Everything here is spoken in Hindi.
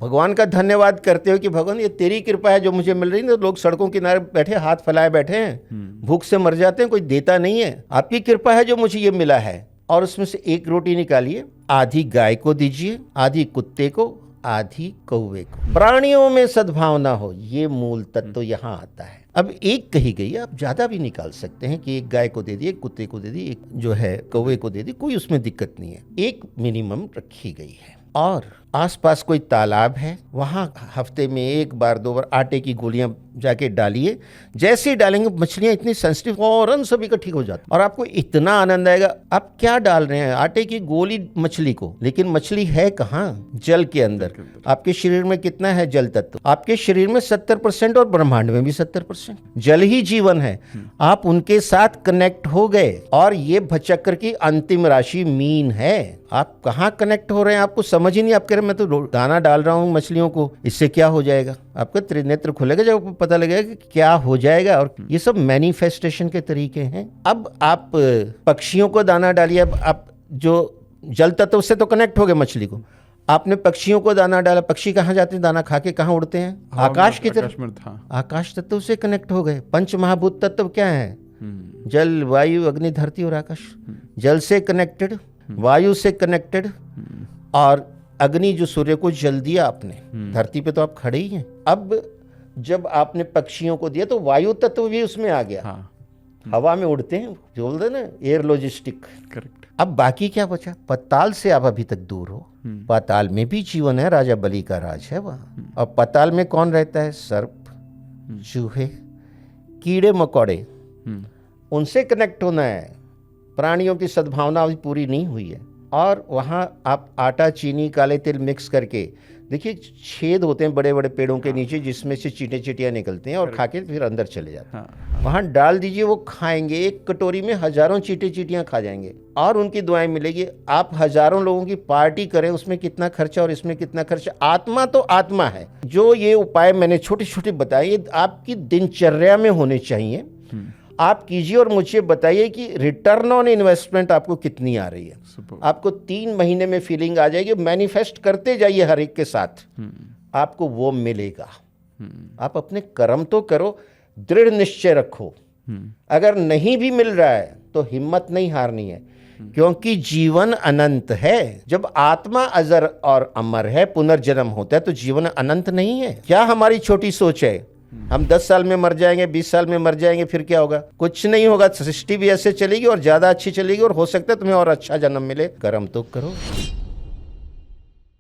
भगवान का धन्यवाद करते हो कि भगवान ये तेरी कृपा है जो मुझे मिल रही है। लोग सड़कों किनारे बैठे हाथ फैलाए बैठे हैं, भूख से मर जाते हैं, कोई देता नहीं है। आपकी कृपा है जो मुझे ये मिला है। और उसमें से एक रोटी निकालिए, आधी गाय को दीजिए, आधी कुत्ते को, आधी कौवे को। प्राणियों में सद्भावना हो, ये मूल तत्व तो यहाँ आता है। अब एक कही गई, आप ज्यादा भी निकाल सकते हैं कि एक गाय को दे दी, एक कुत्ते को दे दी, एक जो है कौवे को दे दी, कोई उसमें दिक्कत नहीं है। एक मिनिमम रखी गई है। और आसपास कोई तालाब है, वहां हफ्ते में एक बार 2 बार आटे की गोलियां जाके डालिए। जैसे ही डालेंगे मछलियां इतनी सेंसिटिव फौरन सभी का ठीक हो जाता, और आपको इतना आनंद आएगा। आप क्या डाल रहे हैं? आटे की गोली मछली को, लेकिन मछली है कहाँ? जल के अंदर। आपके शरीर में कितना है जल तत्व? आपके शरीर में 70% और ब्रह्मांड में भी 70% जल ही जीवन है। आप उनके साथ कनेक्ट हो गए, और ये भचक्र की अंतिम राशि मीन है। आप कहाँ कनेक्ट हो रहे हैं आपको समझ ही नहीं। आप कह रहे मैं तो दाना डाल रहा हूँ मछलियों को, इससे क्या हो जाएगा? आपका त्रिनेत्र खुलेगा जब आपको पता लगेगा कि क्या हो जाएगा। और ये सब मैनिफेस्टेशन के तरीके हैं। अब आप पक्षियों को दाना डालिए। अब आप जो जल तत्व से तो कनेक्ट हो गए मछली को, आपने पक्षियों को दाना डाला। पक्षी कहाँ जाते हैं? दाना खा के कहाँ उड़ते हैं? आकाश की तरफ। आकाश तत्व से कनेक्ट हो गए। पंच महाभूत तत्व क्या है? जल, वायु, अग्नि, धरती और आकाश। जल से कनेक्टेड, वायु से कनेक्टेड, और अग्नि जो सूर्य को जल दिया आपने, धरती पे तो आप खड़े ही हैं। अब जब आपने पक्षियों को दिया तो वायु तत्व भी उसमें आ गया। हवा में उड़ते हैं, जो बोलते हैं ना, एयर लॉजिस्टिक। करेक्ट। अब बाकी क्या बचा? पाताल से आप अभी तक दूर हो। पाताल में भी जीवन है, राजा बलि का राज है वहां। और पाताल में कौन रहता है? सर्प, चूहे, कीड़े मकोड़े। उनसे कनेक्ट होना है। प्राणियों की सद्भावना अभी पूरी नहीं हुई है। और वहाँ आप आटा, चीनी, काले तिल मिक्स करके देखिए, छेद होते हैं बड़े बड़े पेड़ों के नीचे, जिसमें से चींटे चींटियाँ निकलते हैं और खा के फिर अंदर चले जाते हैं। वहाँ डाल दीजिए, वो खाएंगे। एक कटोरी में हजारों चींटे चींटियाँ खा जाएंगे, और उनकी दुआएं मिलेगी। आप हजारों लोगों की पार्टी करें, उसमें कितना खर्चा और इसमें कितना खर्चा। आत्मा तो आत्मा है। जो ये उपाय मैंने छोटे छोटे बताए, ये आपकी दिनचर्या में होने चाहिए। आप कीजिए और मुझे बताइए कि रिटर्न ऑन इन्वेस्टमेंट आपको कितनी आ रही है। आपको 3 महीने में फीलिंग आ जाएगी। मैनिफेस्ट करते जाइए हर एक के साथ, आपको वो मिलेगा। आप अपने कर्म तो करो, दृढ़ निश्चय रखो। अगर नहीं भी मिल रहा है तो हिम्मत नहीं हारनी है, क्योंकि जीवन अनंत है। जब आत्मा अजर और अमर है, पुनर्जन्म होता है, तो जीवन अनंत नहीं है। क्या हमारी छोटी सोच है? हम 10 साल में मर जाएंगे, 20 साल में मर जाएंगे, फिर क्या होगा? कुछ नहीं होगा। सृष्टि भी ऐसे चलेगी और ज्यादा अच्छी चलेगी, और हो सकता है तुम्हें और अच्छा जन्म मिले। कर्म तो करो।